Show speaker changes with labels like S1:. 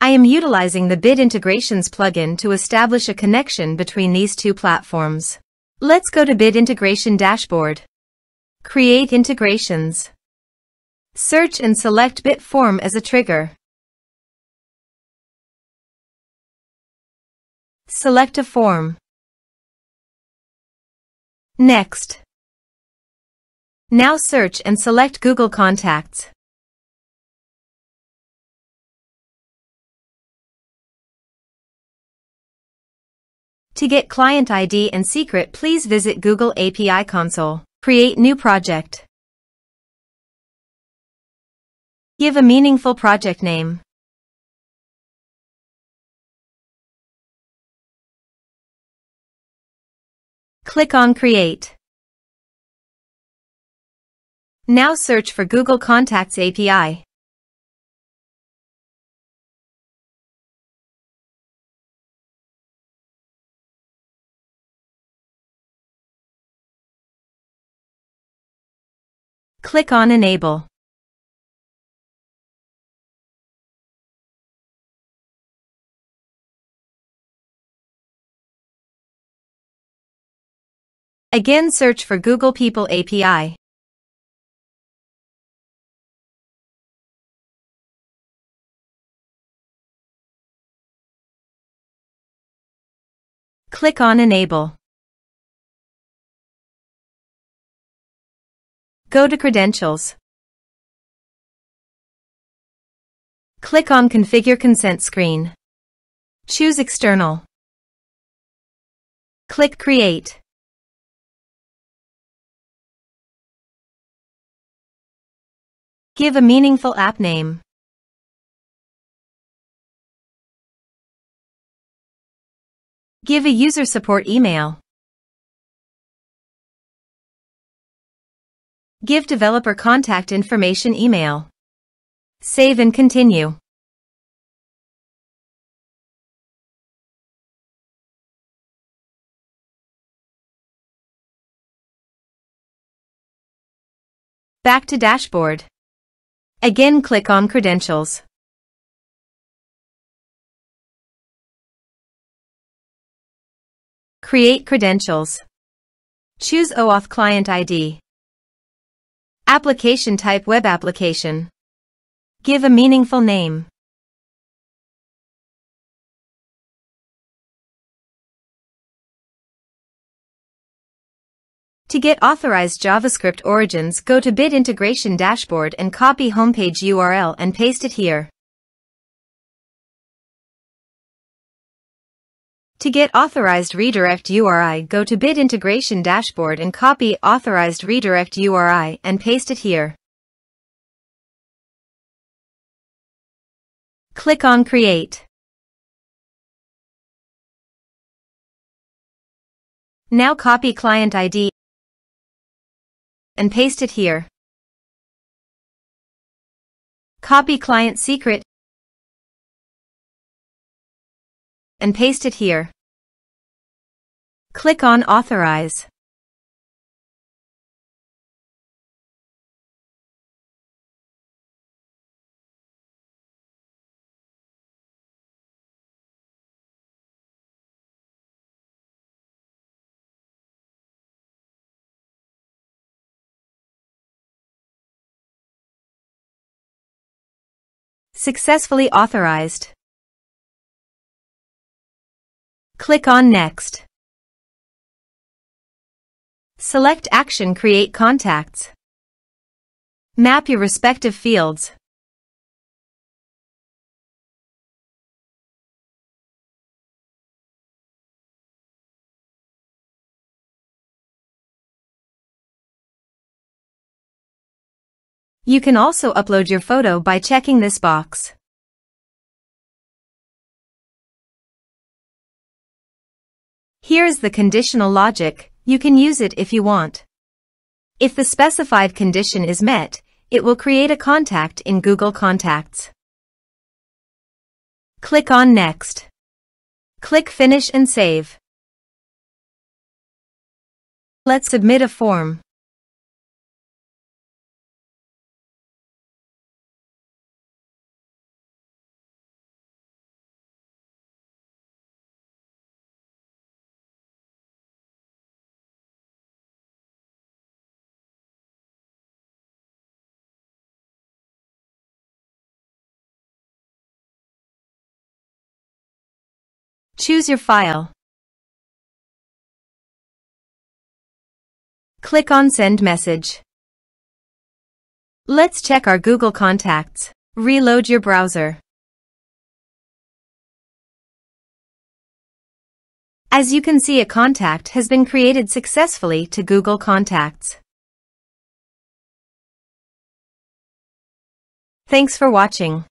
S1: I am utilizing the Bit Integrations plugin to establish a connection between these two platforms. Let's go to Bit Integration Dashboard. Create integrations. Search and select Bit Form as a trigger. Select a form. Next. Now search and select Google Contacts. To get client ID and secret, please visit Google API Console. Create new project. Give a meaningful project name. Click on Create. Now search for Google Contacts API. Click on Enable. Again, search for Google People API. Click on Enable. Go to Credentials. Click on Configure Consent screen. Choose External. Click Create. Give a meaningful app name. Give a user support email. Give developer contact information email. Save and continue. Back to Dashboard. Again, click on Credentials. Create credentials. Choose OAuth Client ID. Application type Web application. Give a meaningful name. To get authorized JavaScript origins, go to Bit Integration Dashboard and copy homepage URL and paste it here. To get authorized redirect URI, go to Bit Integration Dashboard and copy authorized redirect URI and paste it here. Click on Create. Now copy client ID and paste it here. Copy client secret and paste it here. Click on Authorize. Successfully authorized. Click on Next. Select Action Create Contacts. Map your respective fields. You can also upload your photo by checking this box. Here is the conditional logic. You can use it if you want. If the specified condition is met, it will create a contact in Google Contacts. Click on Next. Click Finish and Save. Let's submit a form. Choose your file. Click on Send Message. Let's check our Google Contacts. Reload your browser. As you can see, a contact has been created successfully to Google Contacts. Thanks for watching.